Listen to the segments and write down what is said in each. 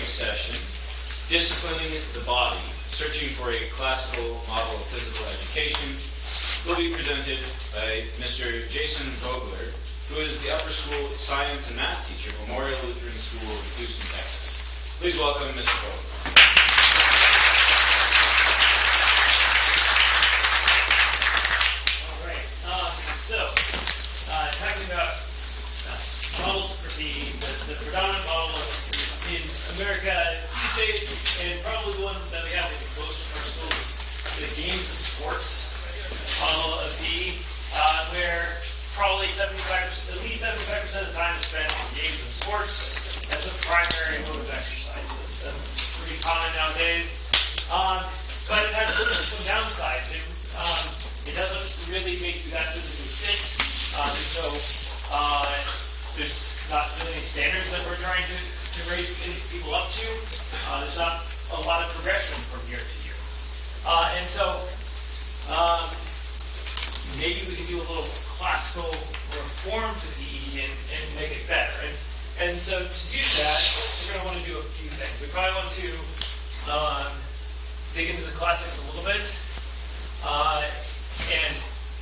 session, Disciplining the Body, Searching for a Classical Model of Physical Education, will be presented by Mr. Jason Vogeler, who is the upper school science and math teacher at Memorial Lutheran School in Houston, Texas. Please welcome Mr. Vogeler. Talking about models for the predominant model in America these days, and probably the one that we have in most of our schools, the games and sports model of PE, where probably at least 75% of the time is spent on games and sports as a primary mode of exercise. That's pretty common nowadays, but it has some downsides. It doesn't really make you that physically fit. There's not really any standards that we're trying to raise people up to. There's not a lot of progression from year to year. Maybe we can do a little classical reform to PE and make it better. And so to do that, we're going to want to do a few things. We probably want to dig into the classics a little bit and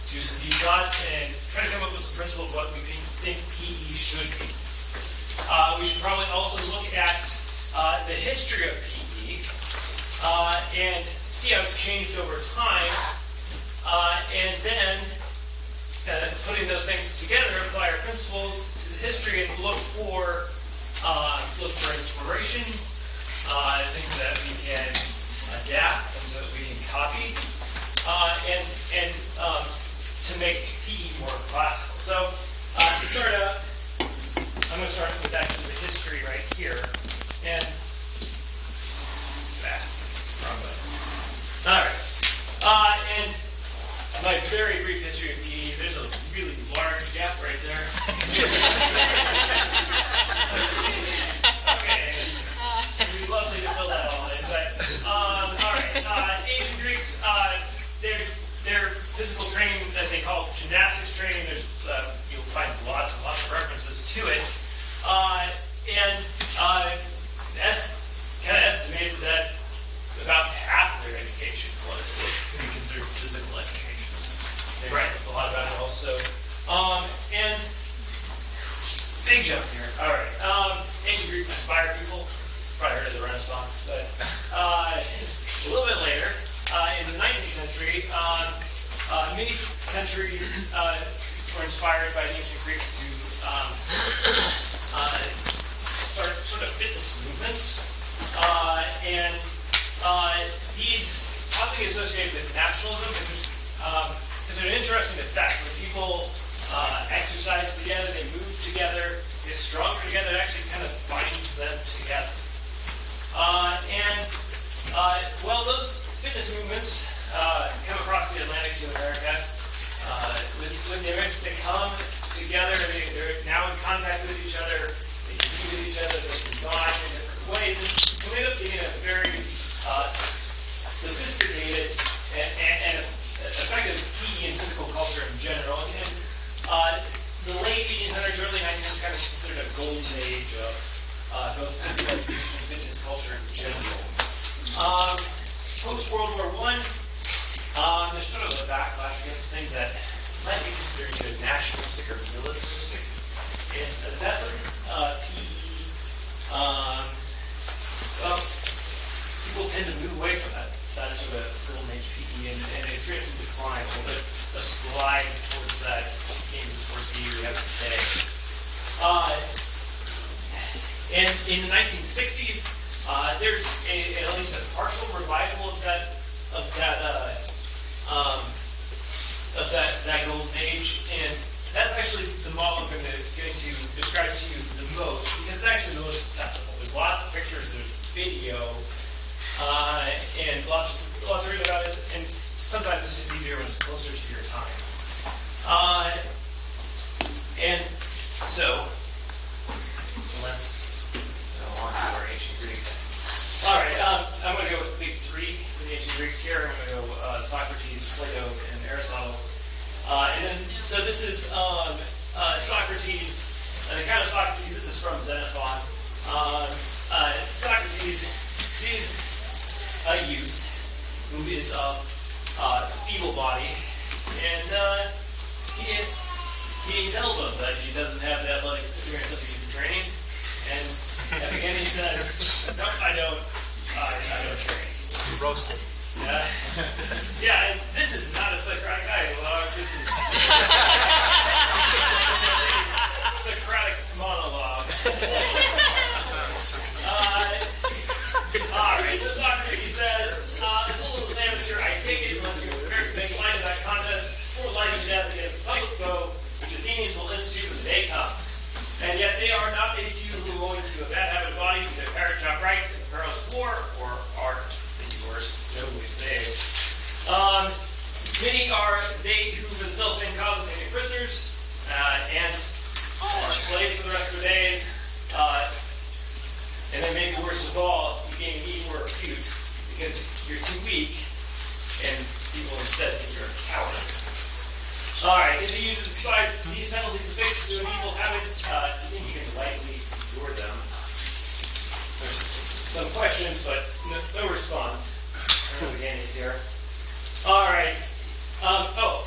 do some deep thoughts and try to come up with some principles of what we think PE should be. We should probably also look at the history of PE and see how it's changed over time, and then putting those things together, apply our principles to the history and look for inspiration, things that we can adapt, things that we can copy, and to make PE more classical. So to start out, I'm going to start with actually the history right here. And wrong button. All right. And my very brief history of PE. There's a really large gap right there. Okay. It'd be lovely to fill that all in, but all right. Ancient Greeks, their physical training that they call gymnastics training, you'll find lots and lots of references to it. It's kind of estimated that about half of their education can be considered physical education. They write a lot about it also. And big jump here. All right. Ancient Greeks inspired people. Probably heard of the Renaissance, but a little bit later, in the 19th century, many countries were inspired by the ancient Greeks to start sort of fitness movements, and these often get associated with nationalism because there's an interesting effect. When people exercise together, they move together, get stronger together, it actually kind of binds them together. Those fitness movements come across the Atlantic to America. When the Americans, they come together, they're now in contact with each other, they compete with each other, they combine in different ways, and we end up getting a very sophisticated and effective PE and physical culture in general. And the late 1800s, early 1900s kind of considered a golden age of both physical education and fitness culture in general. Post-World War I, there's sort of a backlash against things that might be considered either nationalistic or militaristic. And that PE, people tend to move away from that sort of golden age PE and experience a decline, a slide towards that game towards PE we have today. And in the 1960s, there's at least a partial revival of that golden age, and that's actually the model I'm going to describe to you the most, because it's actually the most accessible. There's lots of pictures, there's video, and lots of reading about it, and sometimes it's just easier when it's closer to your time. And so let's go on to our ancient Greeks. All right, I'm going to go with the big three for the ancient Greeks here. I'm going to go Socrates, Plato, and Aristotle. So this is Socrates, an account of Socrates. This is from Xenophon. Socrates sees a youth who is of feeble body, and he tells him that he doesn't have the athletic experience that he's training, and at the beginning he says, "No, I don't train." Roasted. Yeah, and this is not a Socratic dialogue. This is Socratic monologue. Alright, so Socrates says, it's a little amateur, I take it, unless you're prepared to make light of that contest, or light of death against the public foe, which Athenians will institute when the day comes. And yet they are not a few who, owing to a bad habit of body, to perish outright in the perilous war, or are, maybe worse, nobly saved. Many are they who, for the self-same cause, are taken prisoners, and are enslaved for the rest of their days. And then maybe worst of all, you gain even more repute because you're too weak, and people instead think you're a coward. Alright, if you despise these penalties affixed to an evil habit, you think you can lightly endure them? There's some questions, but no response. I don't know if Danny's here. Alright.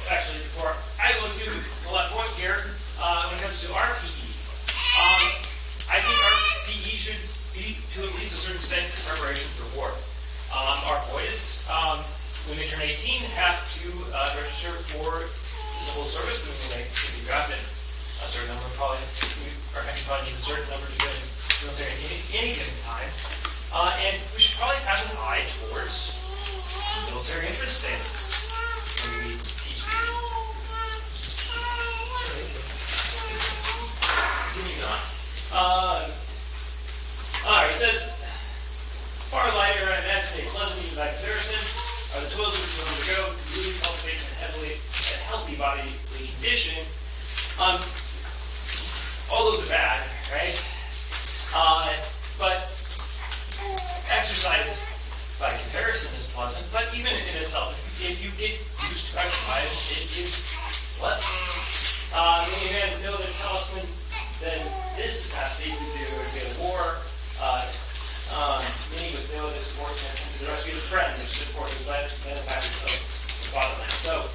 Actually, before I go to the last point here, when it comes to our PE, I think our PE should be, to at least a certain extent, preparation for war. Our boys, when they turn 18, have to register for the civil service, and when they can be drafted, a certain number probably, our country probably needs a certain number to go in the military at any given time. And we should probably have an eye towards military interest standards when we teach people. Continuing on. Alright, it says, far lighter, I imagine, a pleasant even by comparison, are the toils which will undergo to really cultivate a healthy bodily condition. All those are bad, right? But exercise by comparison is pleasant, but even in itself, if you get used to exercise, it is pleasant. When you know that talisman, then this is perhaps safe to do or get a war. Many would know this sports and to the rescue of a friend, which is for the benefactors of the fatherland. So,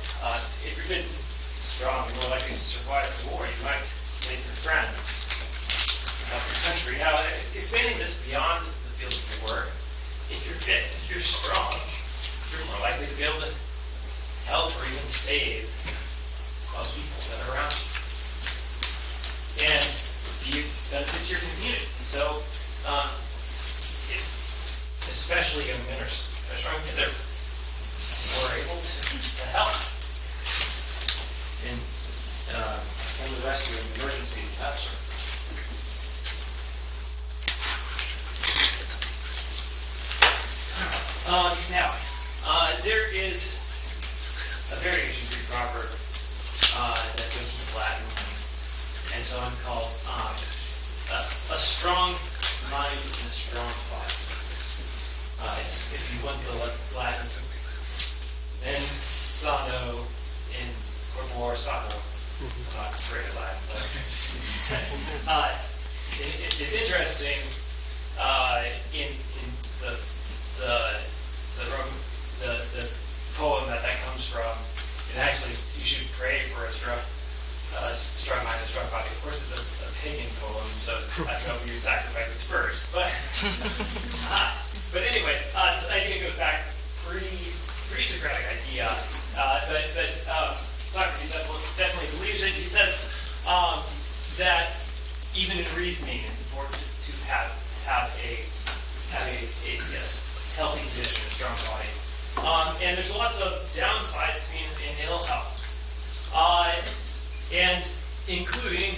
if you're fit and strong, you're more likely to survive the war. You might save your friend, help your country. Now, expanding this beyond the field of war, if you're fit, if you're strong, you're more likely to be able to help or even save other people that are around you. And be a benefit to your community. So, especially young men are strong, they're more able to help in the rescue and emergency, that sort of thing. There is a variation Greek proverb that goes into Latin and so on called a strong mind and a strong body. If you want the Latin, then sano in corpore sano. I'm not afraid of Latin, but it's interesting in the poem that comes from. It actually, you should pray for a strong mind and strong body. Of course, it's a pagan poem, so I don't know if you would sacrifice this first. But anyway, this idea goes back pre-Socratic idea. But Socrates definitely believes it. He says that even in reasoning, it's important to have a healthy condition, a strong body. And there's lots of downsides to being in ill health, and including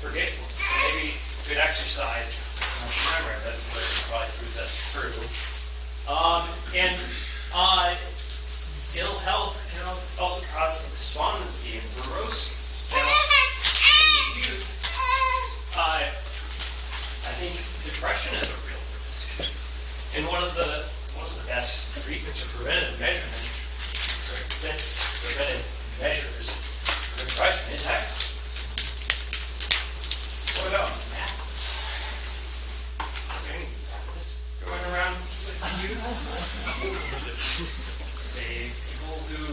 forgetfulness. Maybe good exercise. Remember, that's probably proves that's true. Ill health can also cause despondency and neurosis. Now, in youth, I think depression is a real risk. And one of the best treatments or preventive measures for depression is exercise. What about madness? Is there any Say people who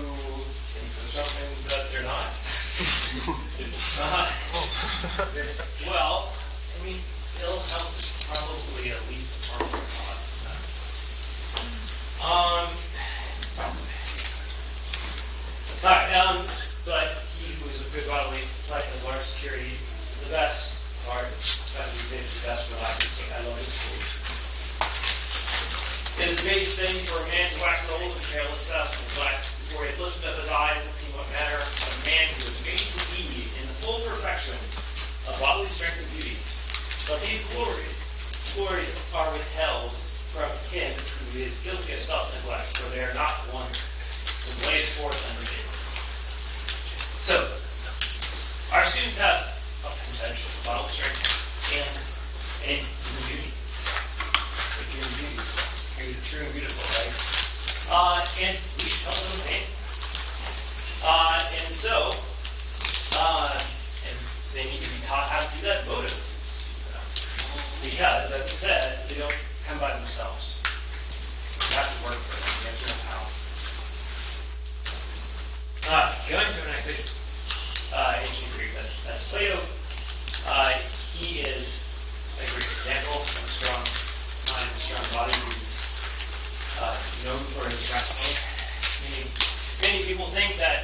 think they're something that they're not. Well, I mean, ill health is probably at least a part of the cause of that. But he who is of good bodily life has large security. The best part, that we say is the best for life, is I love his school. It is a base thing for a man to wax old and careless self-neglect. Before he has lifted up his eyes and seen what matter of a man who is made to be in the full perfection of bodily strength and beauty. But these glories are withheld from him who is guilty of self-neglect, for they are not one to blaze forth under day. So, our students have a potential for bodily strength and human beauty. For true beauty. True and beautiful, right? And we should help them attain. And they need to be taught how to do that motively. Because, as I said, they don't come by themselves. You have to work for them. You have to know how. Going to the next ancient Greek, that's Plato. He is a great example of a strong mind and strong body. He's known for his wrestling. Many people think that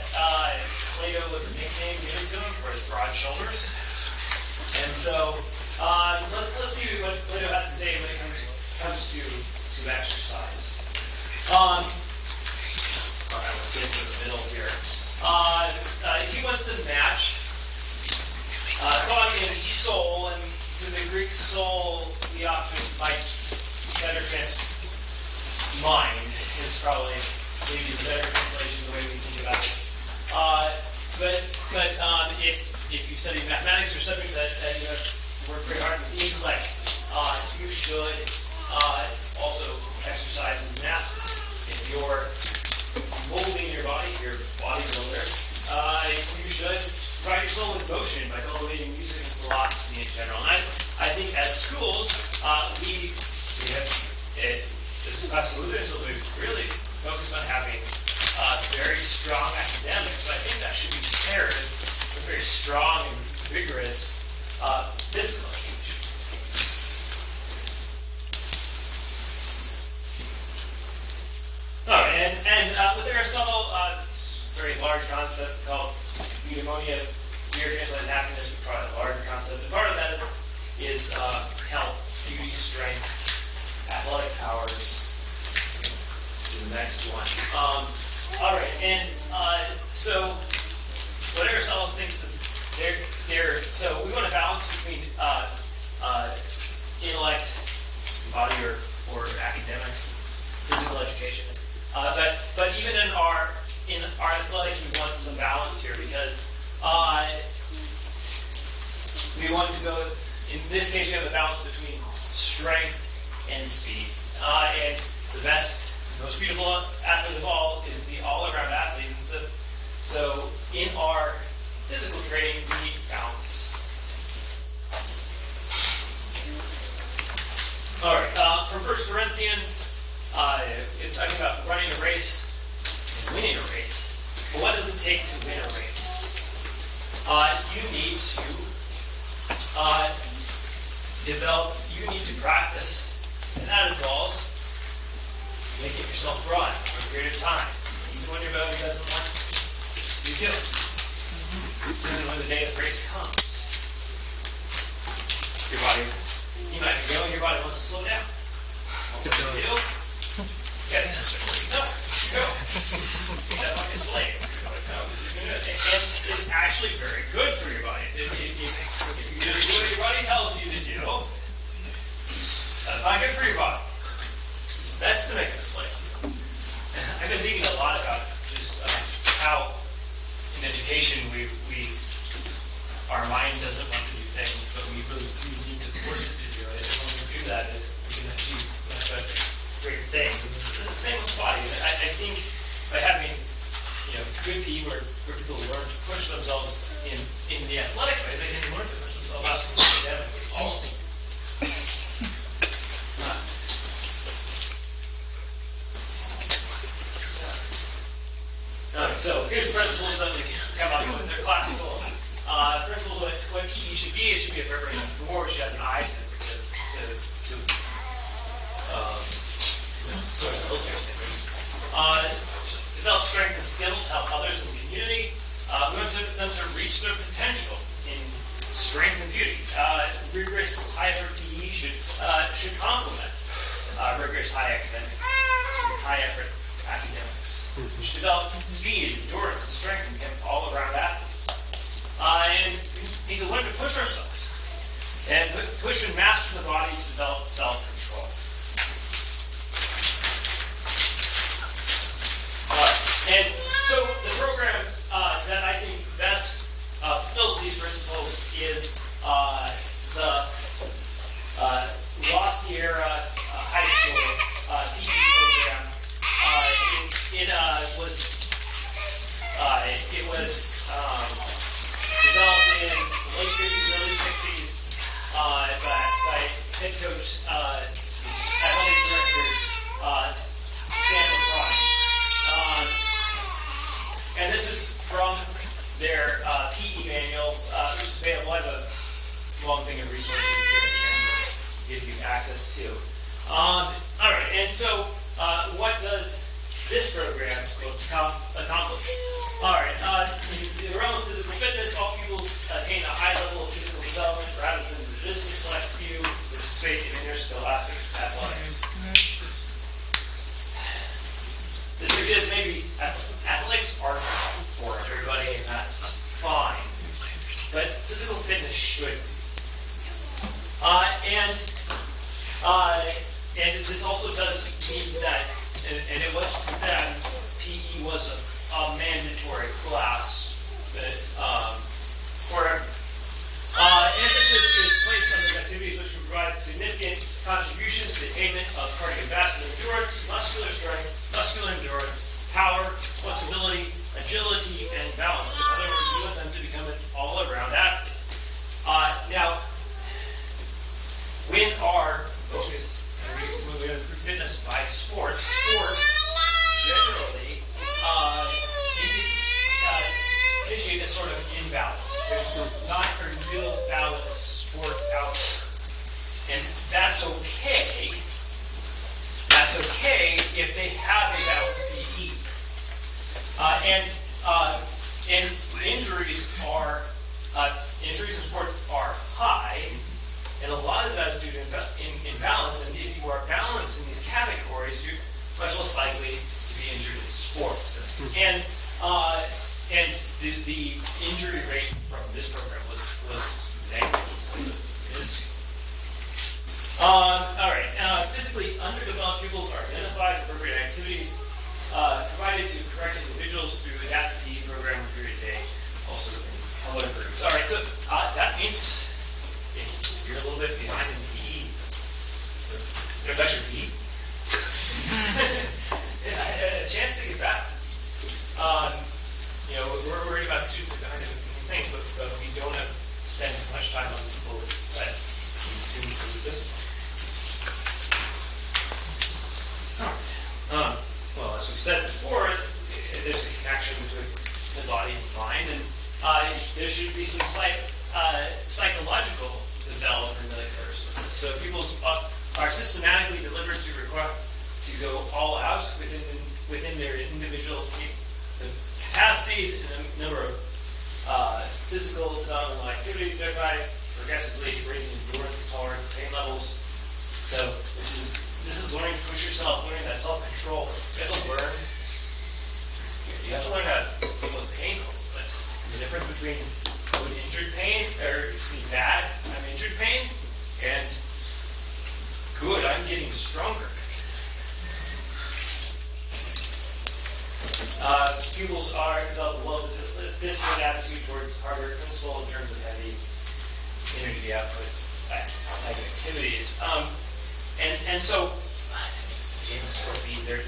Plato was a nickname given to him for his broad shoulders. And so, let's see what Plato has to say when it comes to exercise. Alright, let's get to the middle here. If he wants to match body and soul, and to the Greek soul, the option might better translate mind is probably maybe the better translation the way we think about it. But if you study mathematics or something that you have worked very hard with the intellect, you should also exercise in gymnastics. If you're molding your body, your bodybuilder, you should drive your soul in motion by cultivating music and philosophy in general. And I think as schools, we have as classical Lutherans will be really focused on having very strong academics, but I think that should be paired with very strong and vigorous physical education. All right, and with Aristotle, very large concept called eudaimonia, here translated happiness, but probably a larger concept. And part of that is health, beauty, strength, athletic powers. The next one. All right, and so what Aristotle thinks is so we want to balance between intellect, body, or academics, physical education. But even in our athletics, we want some balance here because we want to go. In this case, we have a balance between strength and speed. And the best, most beautiful athlete of all is the all-around athlete. And so in our physical training, we need balance. All right, from 1 Corinthians, it's talking about running a race and winning a race. But what does it take to win a race? You need to practice, and that involves making yourself run for a period of time. Even when your body doesn't want to, you do it. And when the day of race comes, you might be going, your body wants to slow down. What do you do? Get it. No, go. That's like a slave. And it's actually very good for your body. If you do what your body tells you to do, that's not good for your body. It's best to make it a slave to. I've been thinking a lot about just how in education our mind doesn't want to do things, but we really do need to force it to do it. And when we do that, we can achieve a great thing. The same with the body. I think by having good P where people learn to push themselves in the athletic way, they can learn to push themselves out in academics also. So here's principles that we come up with. They're classical principles of what PE should be. It should be a preparation for war. We should have an eye to sort of military standards. Develop strength and skills to help others in the community. We want them to reach their potential in strength and beauty. Rigorous high effort PE should complement rigorous high effort academics. We should develop speed, endurance, and strength and become all around athletes. And we need to learn to push ourselves and push and master the body to develop self-control. And so the program that I think best fulfills these principles is the La Sierra High School PE program. It was developed in the late 50s, early 60s by head coach, athletic director Stan Mequon. And this is from their PE manual, which is available. I have a long thing of resources here at the end to give you access to. All right, and so what does this program accomplish? All right, in the realm of physical fitness, all pupils attain a high level of physical development rather than the distant select few participate in interscholastic athletics. The truth is, maybe athletics aren't for everybody, and that's fine. But physical fitness should. And this also does mean that, and it was that PE was a mandatory class that for emphasis is placed on those activities which can provide significant contributions to the attainment of cardiovascular endurance, muscular strength, muscular endurance, power, flexibility, agility, and balance. In other words, we want them to become an all-around athlete. Now, when our focus, when we go through fitness by sports generally initiate a sort of imbalance. There's not a real balanced sport out there. And that's okay. That's okay if they have a balanced PE. And injuries in sports are high, and a lot of that is due to imbalance. And if you are balanced in these categories, you're much less likely to be injured in sports. And the injury rate from this program was negligible. All right. Physically underdeveloped pupils are identified. Appropriate activities provided to correct individuals through the adaptive PE program with period day, also within other groups. All right. So that means if you're a little bit behind in PE, there's actually PE. A chance to get back. We're worried about students that are behind in things, but we don't have spend much time on people that need to improve this. Well, as we said before, there's a connection between the body and mind, and there should be some psychological development that occurs with this. So people are systematically delivered to go all out within their individual capacities and a number of physical developmental activities, thereby progressively raising endurance, tolerance, and pain levels. So this is learning to push yourself, learning that self-control. You have to learn how to deal with pain, but the difference between good injured pain, or bad, I'm injured pain, and good, I'm getting stronger. Pupils are developed well disciplined attitude towards hard work principle in terms of heavy energy output type activities. And so in sport B, there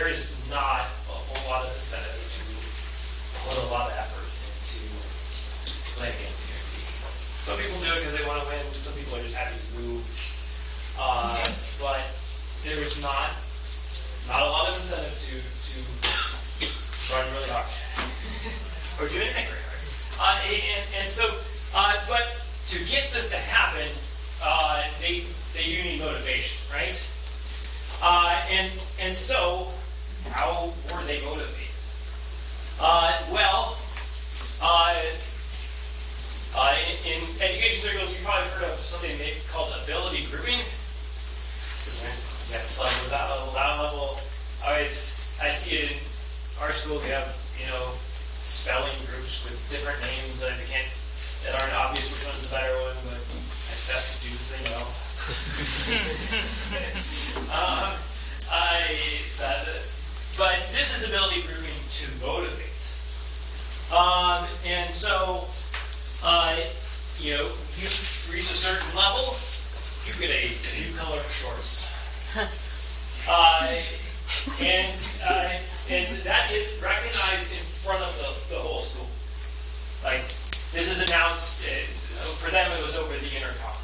is not a whole lot of incentive to put a lot of effort into playing games in your PE. Some people do it because they want to win. Some people are just happy to move. But there is not a lot of incentive to run really hard or do anything very hard. And so, but to get this to happen, they do need motivation, right? And so, how were they motivated? In education circles, you've probably heard of something called ability grouping. You have slide without level. I see it in our school. We have, spelling groups with different names that aren't obvious which one's the better one, but I just ask the students, they know. But this is ability grouping to motivate. And so, you reach a certain level, you get a new color of shorts. And that is recognized in front of the whole school. Like, this is announced, for them it was over the intercom.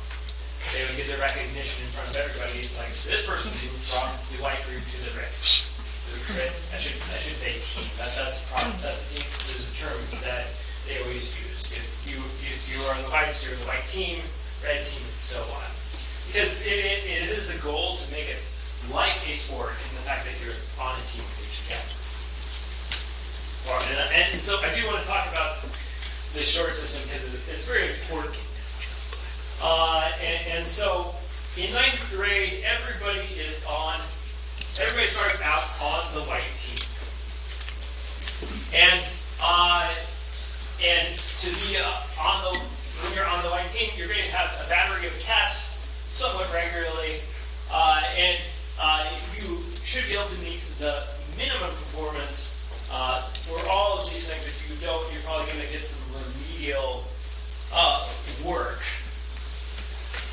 They would get their recognition in front of everybody, like, this person moved from the white group to the red. I should say team. That's a team. There's a term that they always use. If you are the whites, you're the white team, red team, and so on. Because it is a goal to make it like a sport in the fact that you're on a team together. And so I do want to talk about the short system because it's very important. And so in 9th grade, everybody starts out on the white team. And to be when you're on the white team, you're going to have a battery of tests somewhat regularly, and you should be able to meet the minimum performance for all of these things. If you don't, you're probably going to get some remedial work.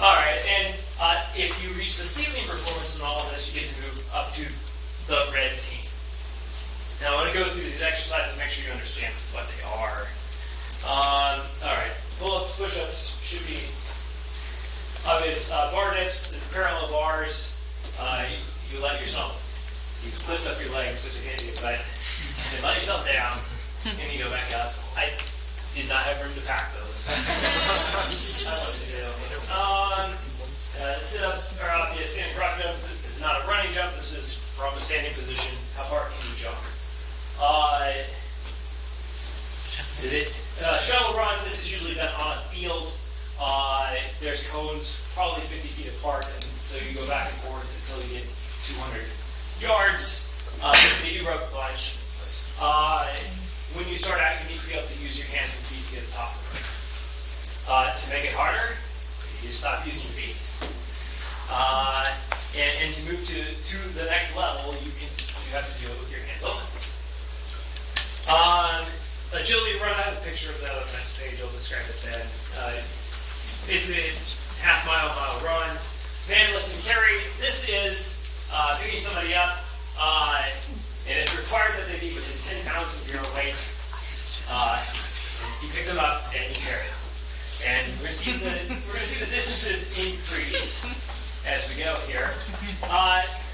All right, and if you reach the ceiling performance in all of this, you get to move up to the red team. Now, I want to go through these exercises and make sure you understand what they are. All right, pull-ups, push-ups should be obvious. Bar dips, parallel bars. You let yourself, you lift up your legs with your hand to your butt, and let yourself down, and you go back up. I did not have room to pack those. Sit-ups are obvious. Standing cross jump. This is not a running jump. This is from a standing position. How far can you jump? Shuttle run. This is usually done on a field. There's cones probably 50 feet apart, and so you go back and forth until you get 200 yards. They do rope lunge. When you start out, you need to be able to use your hands and feet to get to the top of the rope. To make it harder, you stop using your feet. And to move to the next level, you have to do it with your hands only. Agility run, I have a picture of that on the next page. I'll describe it then. Basically, half-mile, mile run. Man lift and carry. This is picking somebody up, and it's required that they be within 10 pounds of your own weight. You pick them up and you carry them. And we're going to see the distances increase as we go here.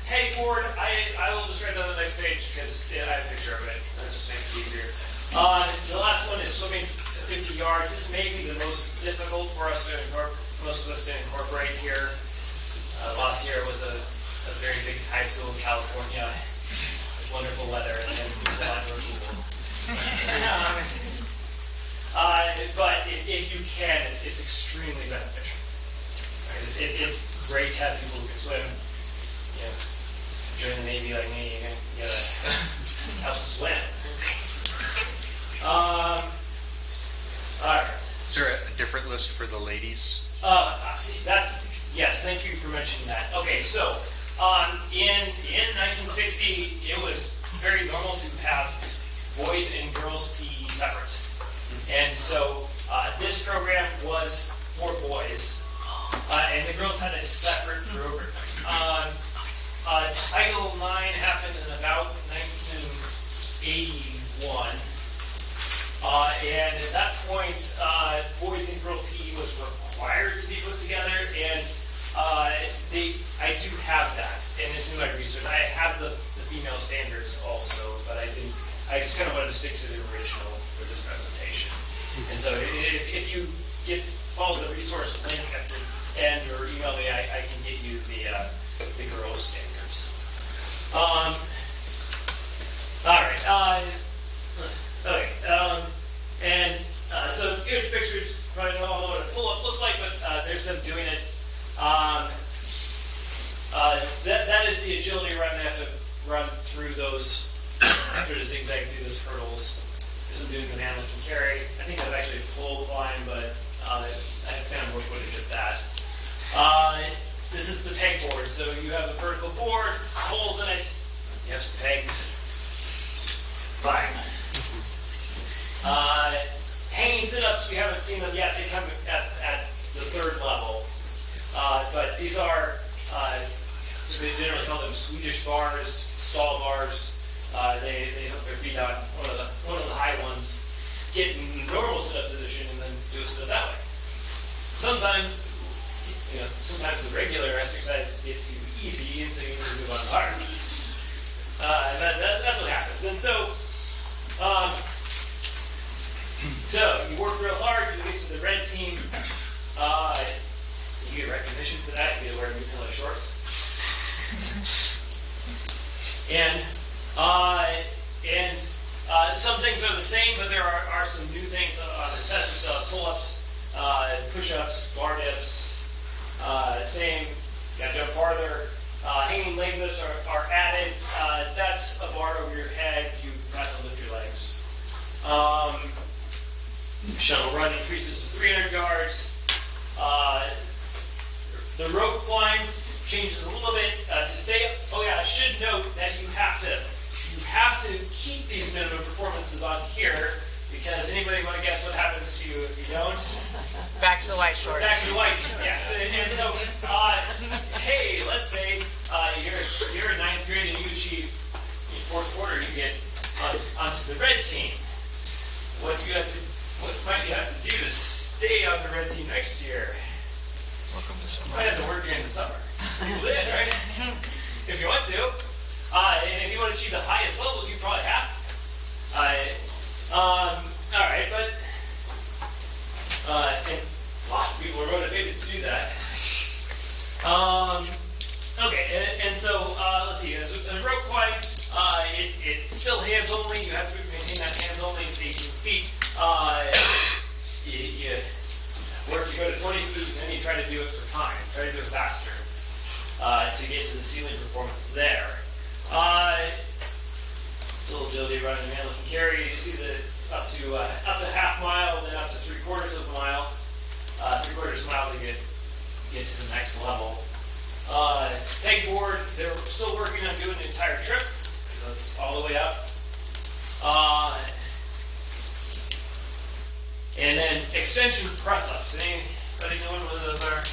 Heading forward, I will describe that on the next page because I have a picture of it. That just makes it easier. The last one is swimming 50 yards. This may be the most difficult for us to incorporate here. Last year was a very big high school in California with wonderful weather and people were cool. But if you can, it's extremely beneficial. It's great to have people who can swim. Join the Navy like me, you gotta have to swim. All right. Is there a different list for the ladies? Yes. Thank you for mentioning that. Okay, so in 1960, it was very normal to have boys and girls PE separate, and so this program was for boys, and the girls had a separate program. Title IX happened in about 1981. And at that point, boys and girls PE was required to be put together, and I do have that, and it's in my research. I have the female standards also, but I just kind of wanted to stick to the original for this presentation. And so if you follow the resource link at the end or email me, I can get you the girls' standards. All right. Okay. So here's pictures. Probably don't know what a pull-up looks like, but there's them doing it. That is the agility run. They have to run through those, through the zigzag through those hurdles. There's them doing the man lift and carry. I think that's actually a pole climb, but I found more footage of that. This is the peg board. So you have a vertical board, holes in it. You have some pegs. Fine. Hanging sit-ups, we haven't seen them yet. They come at the third level. But these are, they generally call them Swedish bars, stall bars. They hook their feet on one of the high ones, get in normal sit-up position, and then do a sit-up that way. Sometimes the regular exercise gets too easy, and so you need to move on to hard. That's what happens. And so you work real hard, you get to the red team, you get recognition for that, you get to wear new color shorts. And some things are the same, but there are some new things on this test. We still have pull-ups, push-ups, bar dips, same, you gotta jump farther. Hanging leg lifts are added. That's a bar over your head, you have to lift your legs. Shuttle run increases to 300 yards. The rope climb changes a little bit to stay up. Oh yeah, I should note that you have to keep these minimum performances on here, because anybody want to guess what happens to you if you don't? Back to the white shorts. Back to the white, yes. And so, hey, let's say you're in 9th grade and you achieve in 4th quarter, you get onto the red team. What might you have to do to stay on the red team next year? You might have to work during the summer. You did, right? If you want to. And if you want to achieve the highest levels, you probably have to. All right, but and lots of people are motivated to do that. Okay, and so let's see. As a rope climb, it's still hands only. You have to maintain that hands only. It's 18 feet. You work to go to 20 feet, and then you try to do it for time. Try to do it faster to get to the ceiling performance there. Still agility running, man lift and carry. You see that it's up to half mile, then up to 3/4 of a mile. 3/4 mile to get to the next level. Pegboard, they're still working on doing the entire trip. So it's all the way up. And then extension press-ups. Anybody know what those are?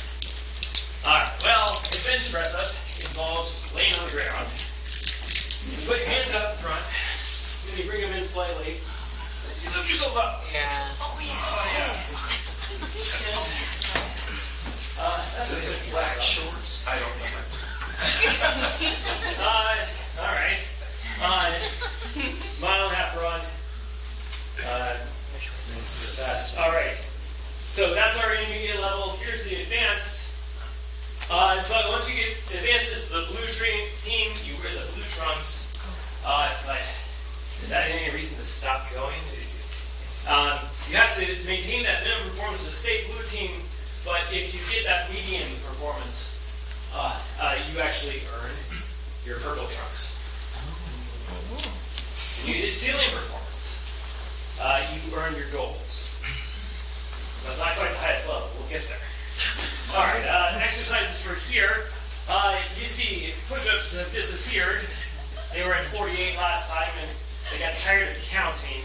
Alright, well, extension press-up involves laying on the ground. You put your hands up in front, then you bring them in slightly. You lift yourself up. Yeah. Oh, yeah. That's a good black shorts? I don't know. Alright. 1.5 mile run. Alright. So that's our intermediate level. Here's the advanced. But once you get advanced, this is the blue team. You wear the blue trunks. But is that any reason to stop going? You have to maintain that minimum performance to stay blue team. But if you get that median performance, you actually earn your purple trunks. You get ceiling performance. You earn your golds. That's not quite the highest level. We'll get there. All right. Exercises for here. You see, push-ups have disappeared. They were at 48 last time, and they got tired of counting.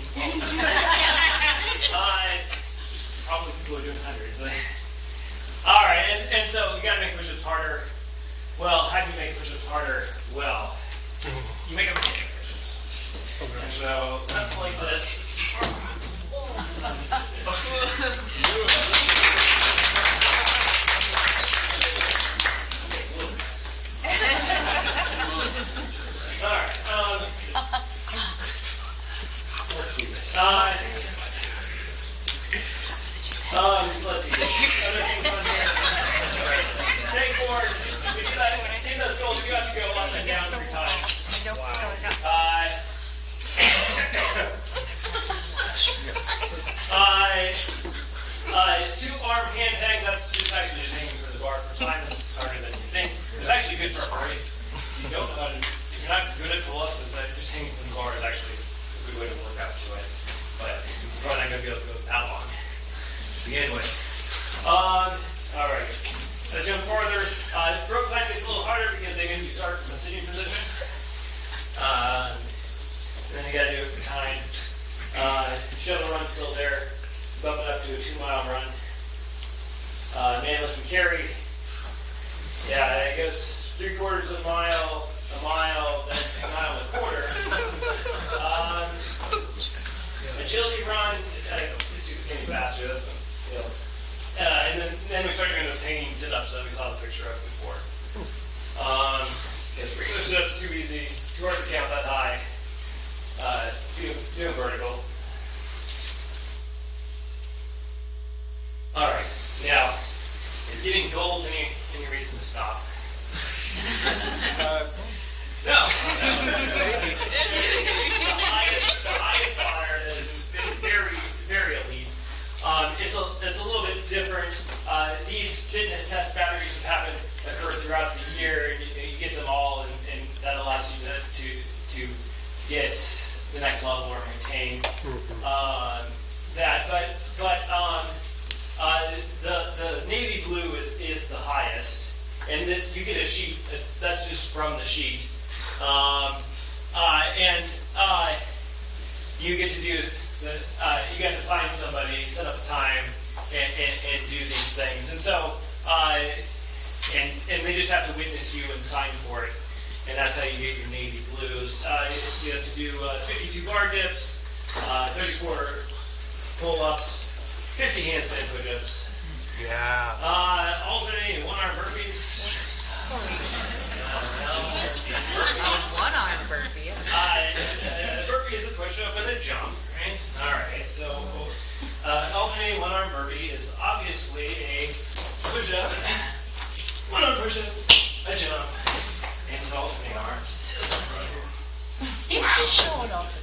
Probably people are doing hundreds. All right, and so you got to make push-ups harder. Well, how do you make push-ups harder? Well, you make them handstand push-ups. And so that's like this. All right. Let's see. Other things on here. Pegboard. In those goals, you have to go up and down 3 times. Two-arm hand hang. That's just actually just hanging from the bar for time. It's harder than you think. It's actually good for heart rate. If you don't know how to, if you're not good at pull-ups, just hanging from the bar is actually a good way to work out to it. But you're probably not going to be able to go that long to begin with. All right. Let's jump further. Rope climb gets a little harder because they make you start from a sitting position. And then you got to do it for time. Shuttle run's still there. Bump it up to a 2-mile run. Man lift and carry. Yeah, it goes 3/4 of a mile, then a mile and a quarter. Agility run. It's getting faster. That's and then we start doing those hanging sit-ups that we saw the picture of before. Because regular sit-ups too easy, too hard to count that high. Do vertical. All right. Now, is getting goals any reason to stop? No. The highest honor is very, very elite. It's a little bit different. These fitness test batteries that occur throughout the year, and you get them all, and that allows you to get the next level or maintain that. But the navy blue is the highest, and this you get a sheet that's just from the sheet, and you get to do. So, you got to find somebody, set up a time, and do these things, and so and they just have to witness you and sign for it, and that's how you get your navy blues. You have to do 52 bar dips, 34 pull-ups. 50 handstand push-ups. Yeah. Alternating 1-arm burpees. One-arm burpee. Burpee is a push-up and a jump, right? All right. So alternating 1-arm burpee is obviously a push-up, 1-arm push-up, a jump, and it's alternating arms. He's just showing off.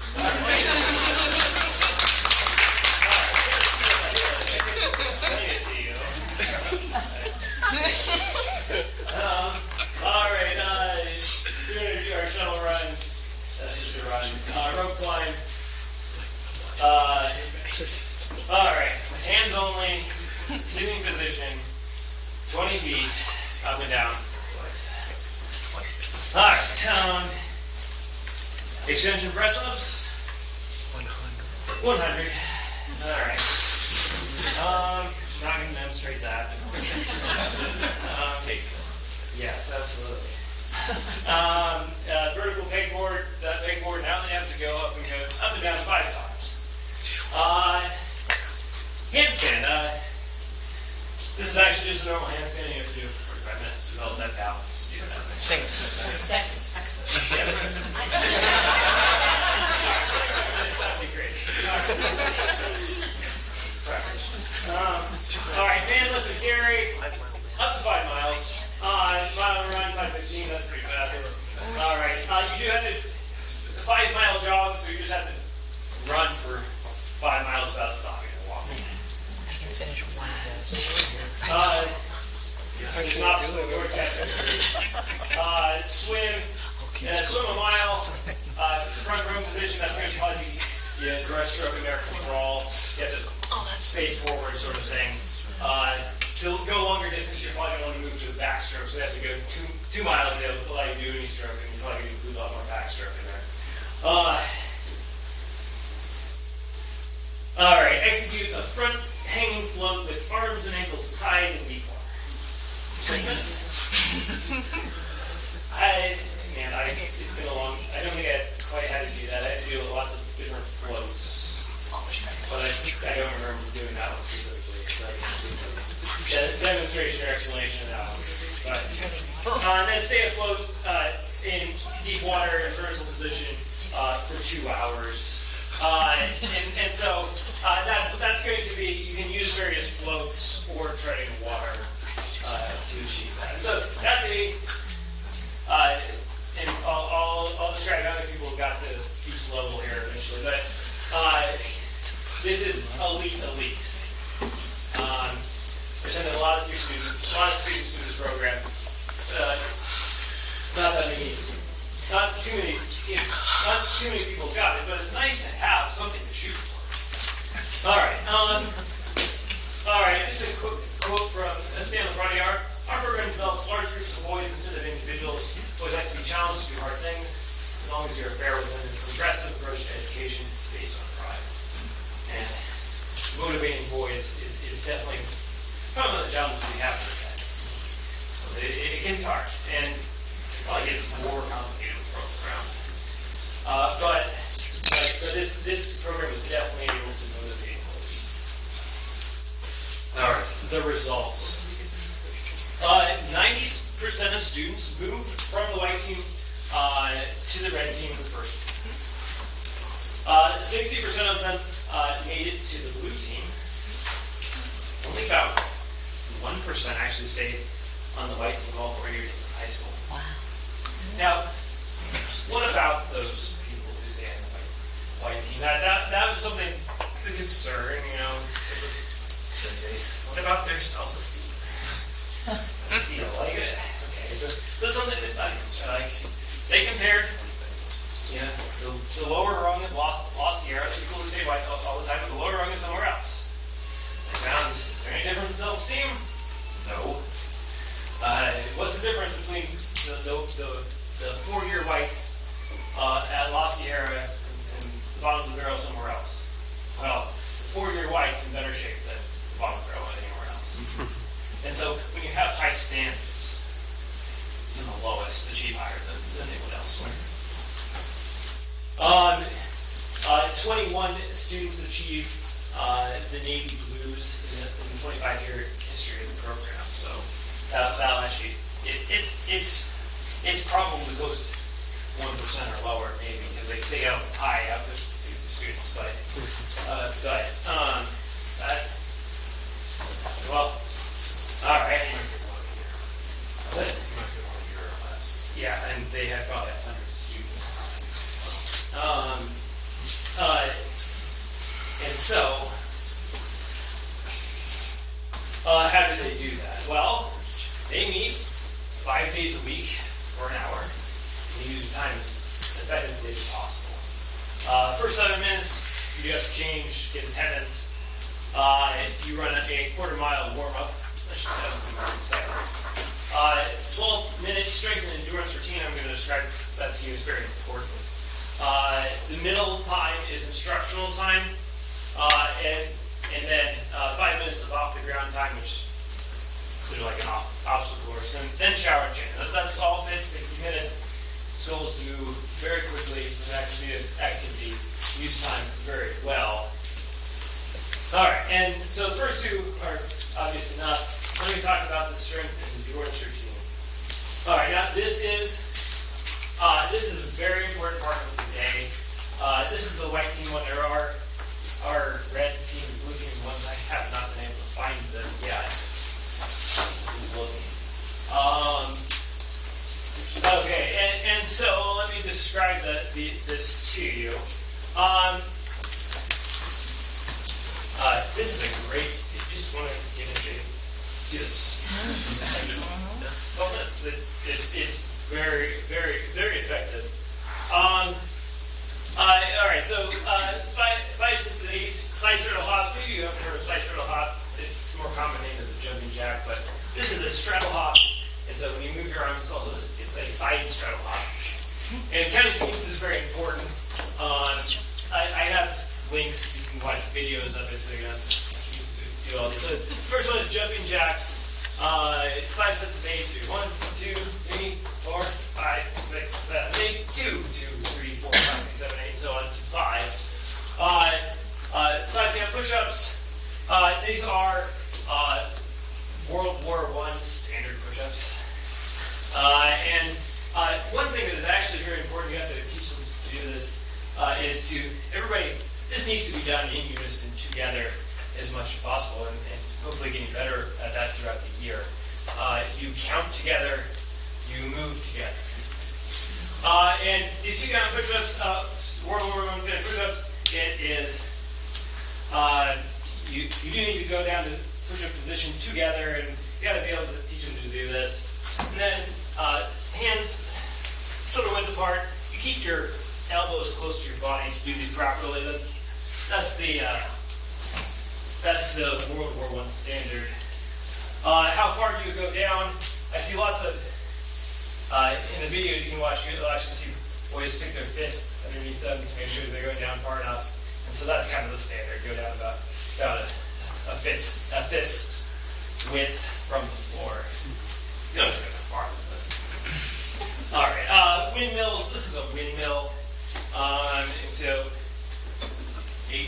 All right, we're going to do our shuttle run. That's just a run. Rope climb. All right, hands only, sitting position, 20 feet, up and down. All right, extension press-ups. 100. All right. Not going to demonstrate that. Yes, absolutely. Vertical pegboard. That pegboard now they have to go up and down 5 times. Handstand. This is actually just a normal handstand. You have to do it for 45 minutes to develop that balance. Seconds. All right, man lift and carry, up to 5 miles. Mile run, 5:15, that's pretty fast. All right, you do have to 5-mile jog, so you just have to run for 5 miles without stopping and walking. I can finish one. It's not swim. Swim a mile. Front room position. That's going to cause you breaststroke, American crawl. You have to face forward, sort of thing. To go longer distance, you're probably going to want to move to the backstroke. So you have to go 2 miles. They'll allow you to do any stroke, and you're probably going to include a lot more backstroke in there. All right. Execute a front hanging float with arms and ankles tied in deep water. It's been a long. I don't think I quite had to do that. I had to do lots of different floats, but I don't remember doing that one specifically. Demonstration or explanation of that one. And then stay afloat in deep water in vertical position for 2 hours. And so that's going to be, you can use use various floats or treading water to achieve that. And so that's and I'll describe how many people got to each level here eventually, but this is elite. There's been a lot of students in this program. Not too many people got it, but it's nice to have something to shoot for. All right. Just a quote from Stan Concordia. Our program develops large groups of boys instead of individuals. Boys like to be challenged to do hard things, as long as you're fair with them. It's an aggressive approach to education based on pride. And motivating boys is definitely probably one of the challenges we have with that. It can be hard, and it probably gets more complicated with girls around. But this program is definitely able to motivate boys. All right, the results. 90% of students moved from the white team to the red team in the first week. 60% of them made it to the blue team. Only about 1% actually stayed on the white team all 4 years in high school. Wow. Now, what about those people who stay on the white team? That was something, the concern, what about their self-esteem? Feel like it? Okay, so there's something to study. They compared, the lower rung of La Sierra, people who stay white all the time, but the lower rung is somewhere else. They found, is there any difference in self-esteem? No. What's the difference between the 4-year white at La Sierra and the bottom of the barrel somewhere else? Well, the 4-year white's in better shape than the bottom of the barrel anywhere else. And so when you have high standards, even the lowest achieve higher than they would elsewhere. 21 students achieved the Navy Blues in the 25-year history of the program. So that'll actually, it's probably close to 1% or lower maybe, because they have high output students. But all right. Yeah, and they had probably hundreds of students. And so, how did they do that? Well, they meet 5 days a week for an hour, and they use the time as effectively as possible. First 7 minutes, you have to change, get attendance. You run a quarter-mile warm-up. That should have 30 seconds. 12-minute strength and endurance routine. I'm going to describe that to you. It's very important. The middle time is instructional time, and then 5 minutes of off-the-ground time, which is sort of like an obstacle course, and then shower and change. That's all fit, 60 minutes. Its goal is to move very quickly from activity to activity, use time very well. All right, and so the first two are obvious enough. Let me talk about the strength and endurance routine. All right, now this is a very important part of the day. This is the white team one. There are red team and blue team ones. I have not been able to find them yet. Okay, and so let me describe this to you. This is a great, if you just want to get in shape, do this. Well, it's very, very, very effective. All right, so 5, 6, and 8, side straddle hop. Maybe you haven't heard of side straddle hop. It's a more common name as a jumping jack, but this is a straddle hop. And so when you move your arms, it's a side straddle hop. And counting cadence is very important. I have links. You can watch videos of it, so you don't have to do all these. So the first one is jumping jacks. 5 sets of 8. So 1, 2, 3, 4, 5, 6, 7, 8. 2, 2, 3, 4, 5, 6, 7, 8, and so on to 5. 5-hand push-ups. These are World War I standard push-ups. And one thing that is actually very important, you have to teach them to do this, is to everybody. This needs to be done in unison together. as much as possible, and hopefully getting better at that throughout the year. You count together, you move together. And these 2 count push-ups, World War I standard push-ups, it is, you do need to go down to push-up position together, and you got to be able to teach them to do this. And then hands shoulder width apart. You keep your elbows close to your body to do these properly. That's the World War I standard. How far do you go down? I see lots of in the videos you can watch. You'll actually see boys stick their fist underneath them to make sure they're going down far enough. And so that's kind of the standard. Go down about a fist width from the floor. You don't have to go that far with this. All right, windmills. This is a windmill, and so 8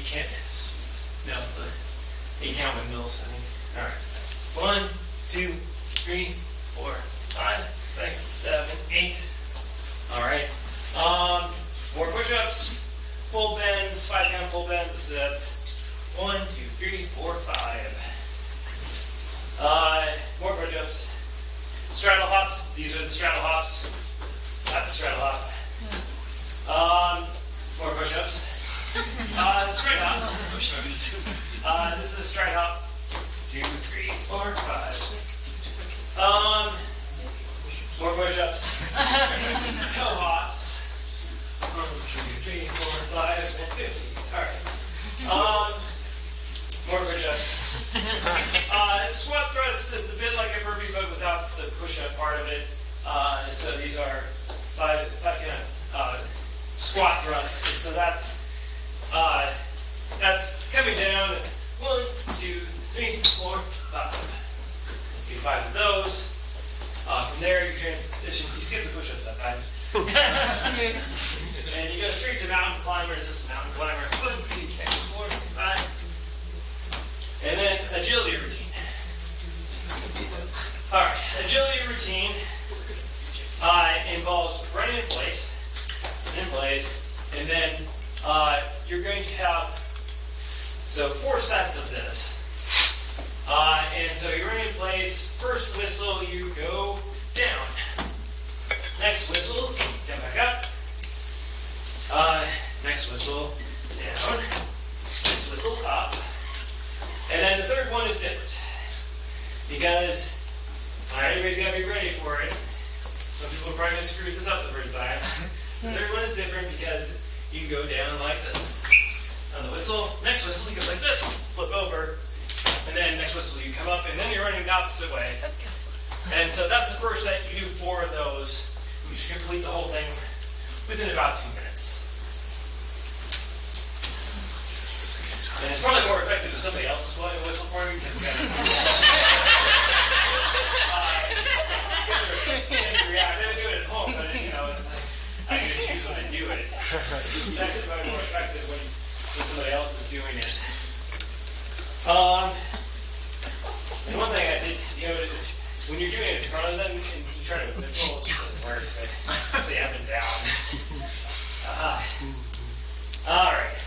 count windmills. I think. All right, 1, 2, 3, 4, 5, 6, 7, 8. All right. More push-ups, full bends, 5 count full bends. So that's 1, 2, 3, 4, 5. More push-ups. Straddle hops. These are the straddle hops. That's the straddle hop. More push-ups. Straight hop. This is a straight hop. 2, 3, 4, 5. More push-ups. Toe hops. 1, 2, 3, 4, 5, and 50. All right. More push-ups. Squat thrust is a bit like a burpee, but without the push-up part of it. So these are 5 kind of squat thrusts. And so that's coming down. It's 1, 2, 3, 4, 5. Do 5 of those. From there, you transition. You skip the push-ups that time. And you go straight to mountain climbers. This is mountain climber. 1, 2, 3, 4, 5. And then agility routine. All right, agility routine involves running in place, and then you're going to have 4 sets of this. And so you're running in place. First whistle, you go down. Next whistle, come back up. Next whistle, down. Next whistle, up. And then the third one is different, because everybody's got to be ready for it. Some people are probably going to screw this up the first time. The third one is different because you go down like this. On the whistle, next whistle, you go like this, flip over, and then next whistle, you come up, and then you're running the opposite way. And so that's the first set. You do 4 of those. You should complete the whole thing within about 2 minutes. And it's probably more effective if somebody else is blowing the whistle for me, because I do it at home, but it's like, I can just choose when I do it. It's actually probably more effective when somebody else is doing it. And one thing I did, when you're doing it in front of them and you try to whistle, it just doesn't work. But say up and down. All right.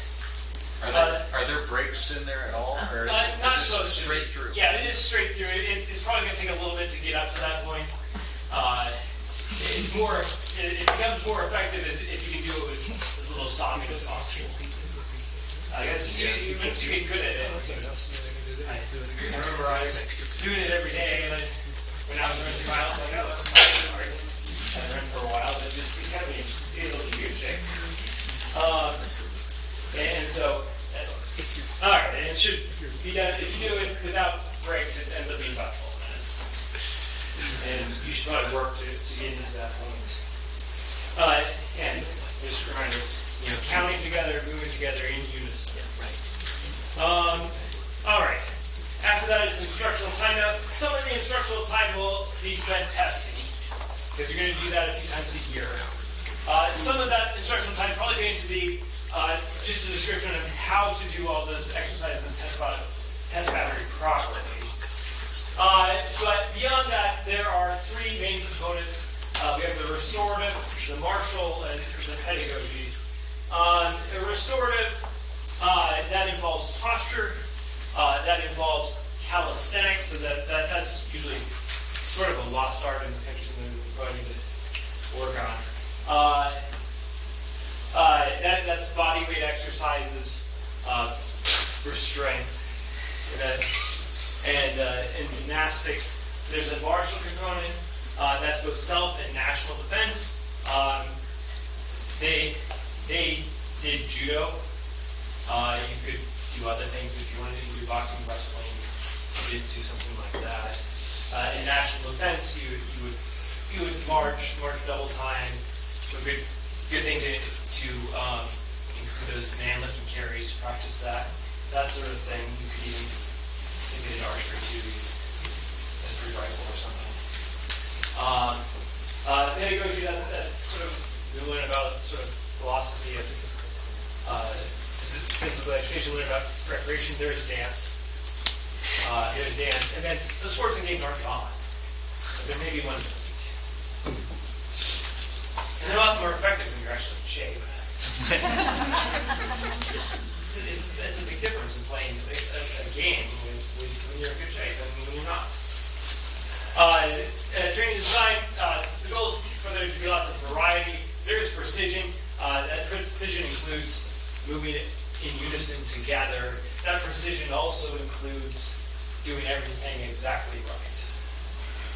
Are there breaks in there at all? Or not so straight through? Yeah, it is straight through. It's probably going to take a little bit to get up to that point. It becomes more effective if you can do it with this little stopping as possible. I guess once you get good at it. I remember I was doing it every day, and then when I was running 2 miles, like, oh, that's hard. I ran for a while, but just kind of be able to do shape. And so, all right, and it should be done. If you do it without breaks, it ends up being about 12 minutes. And you should probably work to get into that point. And just a reminder, counting together, moving together in unison. All right. After that is instructional timeout. Some of the instructional time will be spent testing, because you're going to do that a few times a year. Some of that instructional time probably going to be just a description of how to do all this exercise and test battery properly. But beyond that, there are 3 main components. We have the restorative, the martial, and the pedagogy. The restorative, that involves posture, that involves calisthenics, so that's usually sort of a lost art in this country, something we probably need to work on. That's body weight exercises for strength. And in gymnastics, there's a martial component. That's both self and national defense. They did judo. You could do other things if you wanted to do boxing, wrestling. You did see something like that. In national defense, you would march double time. So a good thing to include those man lifting carries to practice that sort of thing. You could even maybe an archery too, as a rifle or something. Pedagogy, that's sort of, we learn about sort of philosophy of physical education, we learn about recreation. There is dance. And then the sports and games aren't gone. But there may be one. And they're a lot more effective when you're actually in shape. It's a big difference in playing a game when you're in good shape and when you're not. Training design, the goal is for there to be lots of variety. There is precision. That precision includes moving in unison together. That precision also includes doing everything exactly right.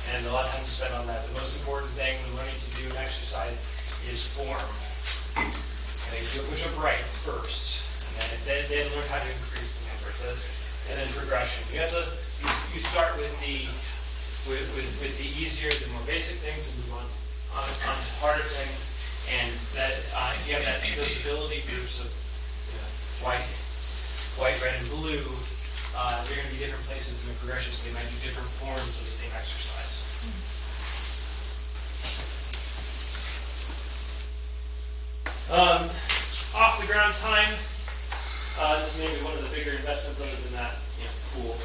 And a lot of time spent on that. The most important thing when learning to do an exercise is form. Okay, so push up right first, and then learn how to increase the number. And then progression. You start with the easier, the more basic things, and move on to harder things. And that if you have those ability groups of white, red, and blue, they're going to be different places in the progression, so they might do different forms of the same exercise. Off the ground time. This is maybe one of the bigger investments other than that pool.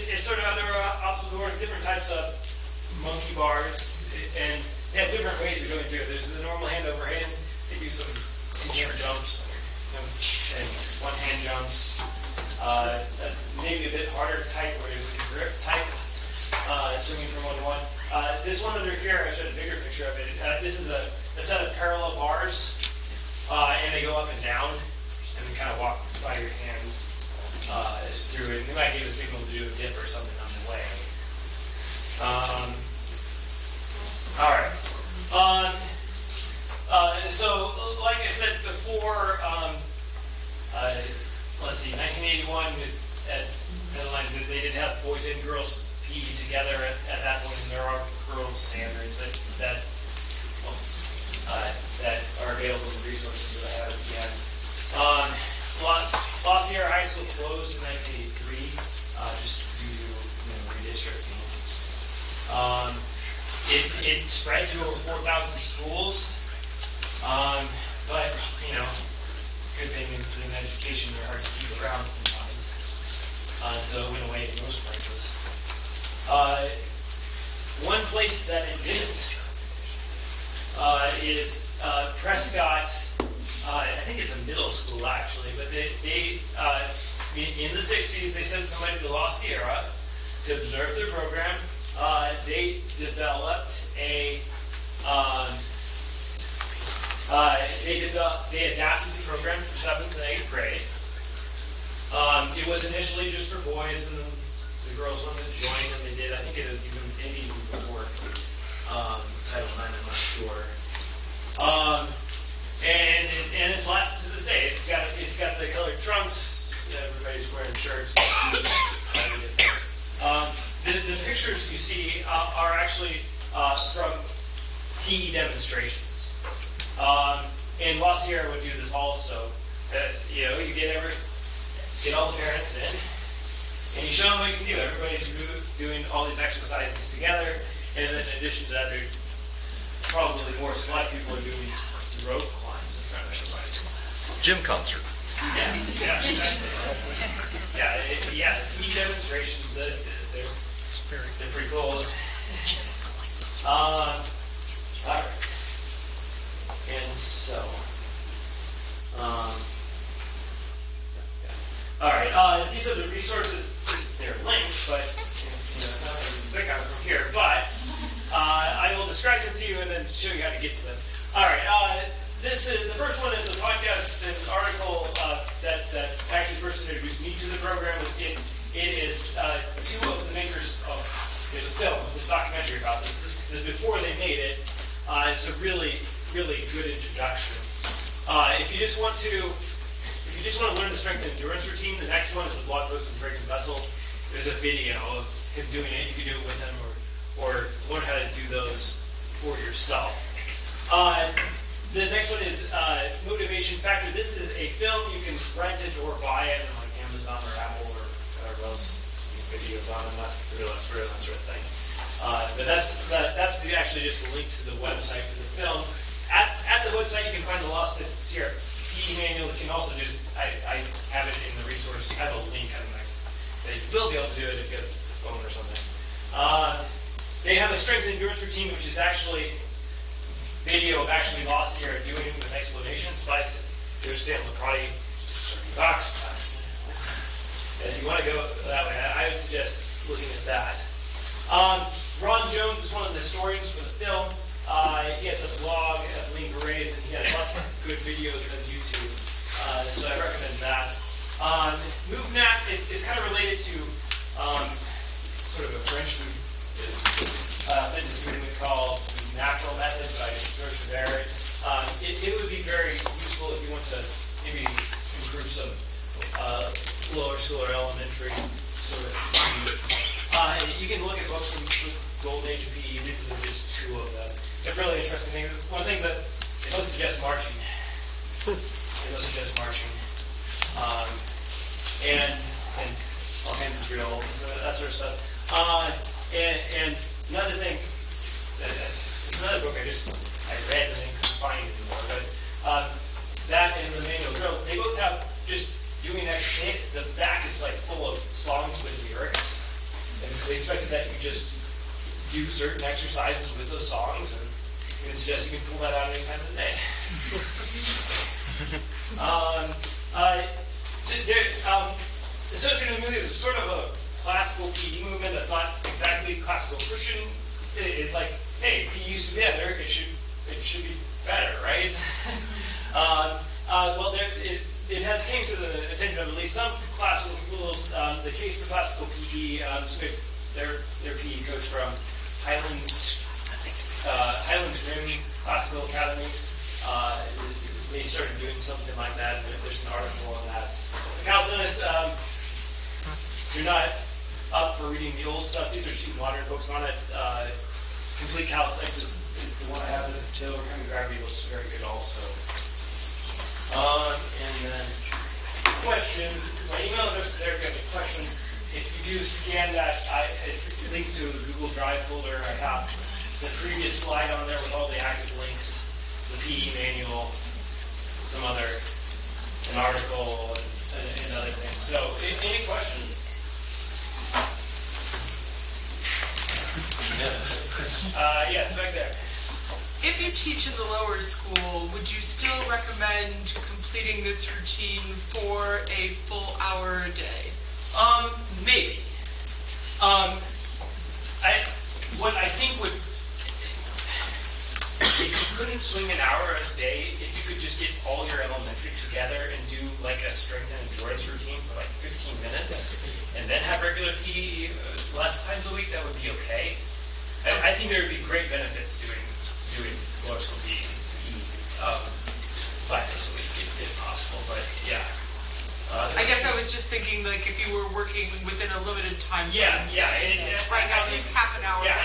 It's sort of other obstacle course, different types of monkey bars, and they have different ways of going through it. There's the normal hand over hand. They do some two-hand jumps and one-hand jumps. Maybe a bit harder type where you grip tight, swinging from one to one. This one under here, I showed a bigger picture of it. This is a set of parallel bars, and they go up and down, and then kind of walk by your hands through it. And they might give a signal to do a dip or something on the way. All right. So, like I said before, let's see, 1981, they did have boys and girls PE together at that point, and there are girls standards that are available in resources that I have at the end. La Sierra High School closed in 1983, just due to redistricting. It spread to over 4,000 schools, but good thing in education, they're hard to keep around sometimes, so it went away in most places. One place that it didn't is Prescott. I think it's a middle school actually, but they in the 60s they sent somebody to La Sierra to observe their program. They developed they adapted the program for 7th and 8th grade. It was initially just for boys, and then the girls wanted to join, and they did. I think it was maybe even before Title IX, I'm not sure. And it's lasted to this day. It's got the colored trunks. Everybody's wearing shirts. The pictures you see are actually from PE demonstrations. And La Sierra would do this also. You get all the parents in, and you show them what you can do. Everybody's doing all these exercises together, and then in addition to that, there's probably more select people are doing rope climbs and stuff. Gym concert. Yeah, exactly. PE demonstrations. They're pretty cool. All right. And so, All right, these are the resources. They're linked, but not going to click on them from here. But I will describe them to you and then show you how to get to them. All right, this is the first one is a podcast, an article that actually first introduced me to the program. It is two of the makers of. There's a film, there's a documentary about this. This is before they made it. It's a really, really good introduction. If you just want to learn the strength and endurance routine, the next one is a blog post from Greg Vessel. There's a video of him doing it. You can do it with him or learn how to do those for yourself. The next one is Motivation Factor. This is a film. You can rent it or buy it on like Amazon or Apple or whatever else videos on. I'm not real expert on this sort of thing. But that's actually just a link to the website for the film. At the website, you can find the Lost at Sierra PE manual. You can also just, I have it in the resource. I have a link on the next. So you will be able to do it if you have a phone or something. They have a strength and endurance routine, which is actually video of actually Lost Sierra doing it with explanations. So I understand the karate $30. If you want to go that way, I would suggest looking at that. Ron Jones is one of the historians for the film. He has a blog at Lean Berets, and he has lots of good videos on YouTube. So I recommend that. MoveNat is kind of related to sort of a French fitness movement called the Natural Method by George Barrett. It would be very useful if you want to maybe improve some lower school or elementary sort of PE. You can look at books from Golden Age of PE. These are just two of them. They're really interesting things. One thing that it does suggest marching. And all kinds of drills, that sort of stuff. And another thing, it's another book I read and I couldn't find it anymore, but that and the manual drill, they both have just doing that. The back is like full of songs with lyrics, and they expected that you just do certain exercises with those songs, and it's just you can pull that out any time of the day. Associated with music is sort of a classical PE movement that's not exactly classical Christian. It's like, hey, PE used to be better, it should be better, right? Well, it has came to the attention of at least some classical people. The case for classical PE, their PE coach from Highlands Rim Classical Academy. They started doing something like that. There's an article on that. The calisthenics, you're not up for reading the old stuff. These are two modern books on it. Complete Calisthenics is the one I have in the Taylor Gravity looks very good also. And then questions. My email address is there if you have any questions. If you do scan that, it links to the Google Drive folder. I have the previous slide on there with all the active links, the PE manual, an article, and other things. So, any questions? Yes, back there. If you teach in the lower school, would you still recommend completing this routine for a full hour a day? Maybe. What I think would, if you couldn't swing an hour a day, if you could just get all your elementary together and do like a strength and endurance routine for like 15 minutes, and then have regular PE less times a week, that would be okay. I think there would be great benefits doing lower school PE 5 days a week if possible, but yeah. I guess I was just thinking, like, if you were working within a limited time frame. Right now, at least half an hour. Yeah,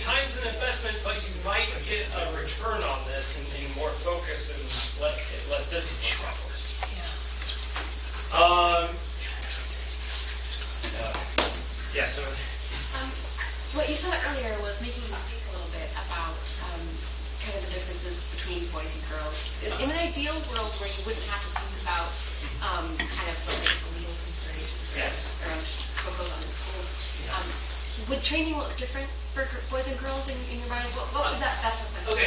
time's an investment, but you might get a return on this and more focus and less discipline problems. So. What you said earlier was making me think a little bit about kind of the differences between boys and girls. In an ideal world where you wouldn't have to think about kind of like legal considerations around what goes on in schools, would training look different for boys and girls in your mind? What would that best sense work?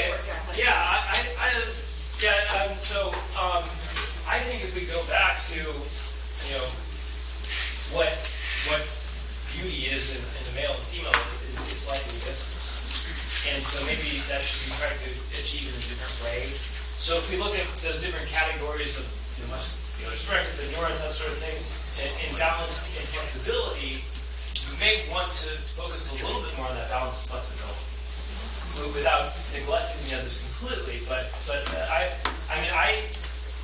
So I think if we go back to what beauty is in the male and female is slightly different. And so maybe that should be tried to achieve in a different way. So if we look at those different categories of strength, the neurons, that sort of thing, and balance and flexibility, you may want to focus a little bit more on that balance and flexibility without neglecting the others completely. But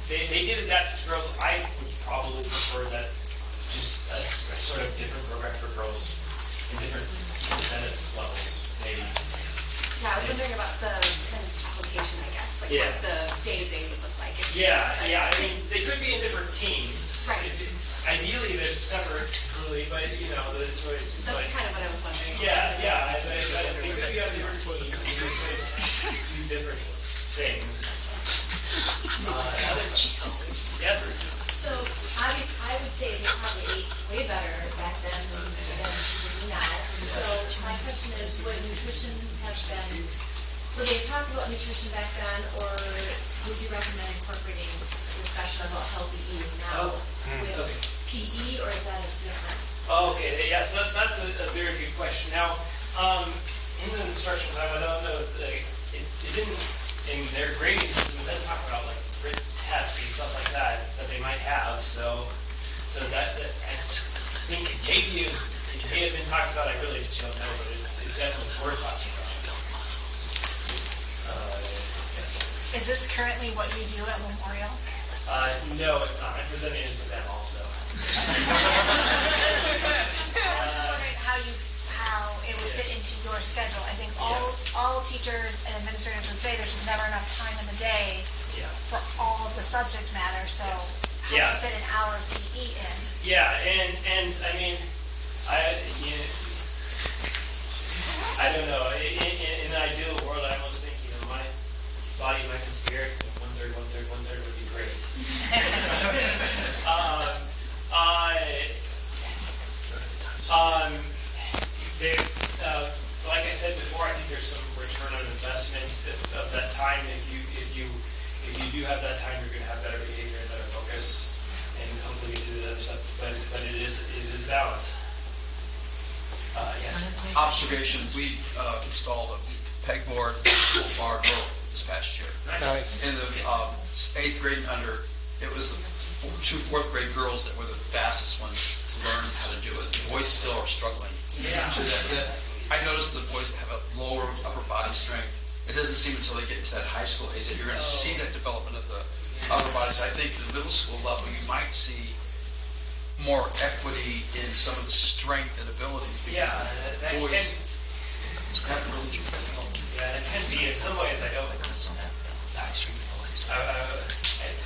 they did adapt to girls. I would probably prefer that just a sort of different program for girls in different incentive levels, maybe. Yeah, I was wondering about the kind of application, I guess, like what the day-to-day would look like. Yeah. I mean, they could be in different teams. Right. Ideally, they're separate, really, but there's always. That's kind of what I was wondering. Yeah. They could be on different teams. They could do different things. Yes. So obviously, I would say they probably ate way better back then than people do now. So my question is, would nutrition have been, would they have talked about nutrition back then, or would you recommend incorporating a discussion about healthy eating now with PE, or is that a different? Okay, yeah, so that's a very good question. Now, in the instruction time, I don't know, it didn't, in their grading system, it doesn't talk about like written tests and stuff like that they might have, so that I think maybe it may have been talked about, I really don't know, but it's definitely worth talking about. Is this currently what you do at Memorial? No, it's not. I presented it to them also. I'm just wondering how it would fit into your schedule. I think all teachers and administrators would say there's just never enough time in the day for all of the subject matter, so how to fit an hour of PE in. Yeah, and I mean, I don't know. In an ideal world, I almost think, my body, mind, and spirit, one-third would be great. Like I said before, I think there's some return on investment of that time. If you do have that time, you're going to have better behavior and better focus, and hopefully you do the other stuff. But it is balance. Yes. Observation, we installed a pegboard bar grill this past year. Nice. In the 8th grade and under, it was the 2 4th grade girls that were the fastest ones to learn how to do it. The boys still are struggling. Yeah. So I noticed the boys have a lower upper body strength. It doesn't seem until they get into that high school age that you're going to see that development of the upper body. So I think the middle school level, you might see more equity in some of the strength and abilities because boys have really it can be. In some ways, I don't.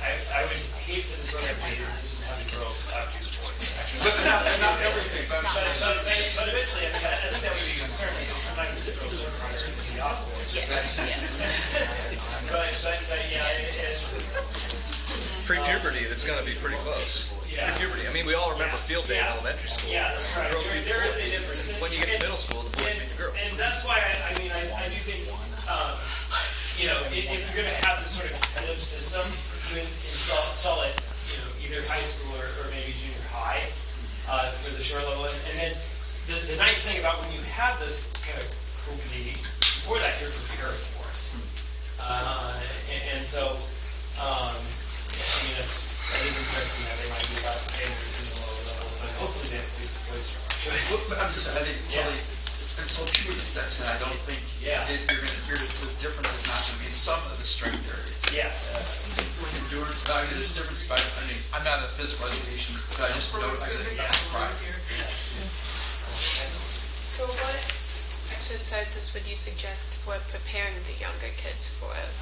I would hate for the program to have the girls outdo the boys. But not everything. But eventually, I think that would be concerning because sometimes the girls are harder than the boys. But Pre-puberty, it's going to be pretty close. Pre-puberty. I mean, we all remember field day in elementary school. Yeah, that's right. There is a difference. When you get to middle school, the boys beat the girls. And that's why I do think, if you're going to have this sort of competitive system, you install it, either high school or maybe junior high for the short level. And then the nice thing about when you have this kind of company, before that, you're prepared for it. And so, I think interesting that they might be about the same in the lower level, but hopefully they include the boys. But I'm just saying, until puberty sets in, I don't think you're going to hear the difference is not going to be in some of the strength areas. There's a difference about it. I mean, I'm not in physical education, but I just noticed I got surprised. So what exercises would you suggest for preparing the younger kids for it?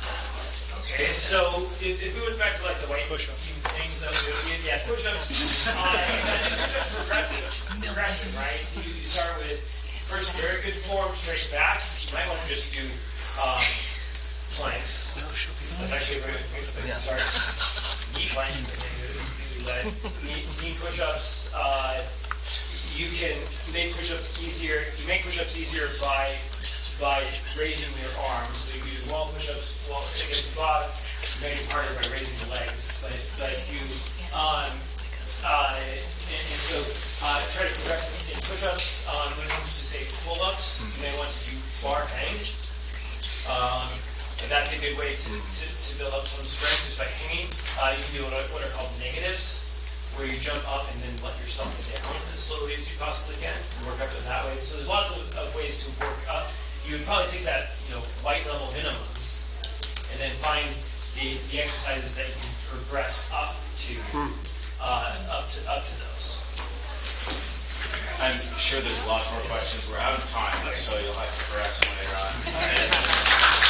Okay, so if we went back to like the white push-up things that we do, push-ups, progression, right? You start with first very good form, straight backs. You might want to just do planks. That's actually a very good place to start. Knee planks, knee push-ups. You can make push-ups easier. You make push-ups easier by raising your arms. So you do wall push-ups against the bottom. You make it harder by raising the legs. But you and so push-ups. When it comes to, say, pull-ups, you may want to do bar hangs. And that's a good way to build up some strength just by hanging. You can do what are called negatives, where you jump up and then let yourself down as slowly as you possibly can and work up it that way. So there's lots of ways to work up. You would probably take that, white level minimums and then find the exercises that you can progress up to those. I'm sure there's lots more questions. We're out of time, so you'll have to press them later on.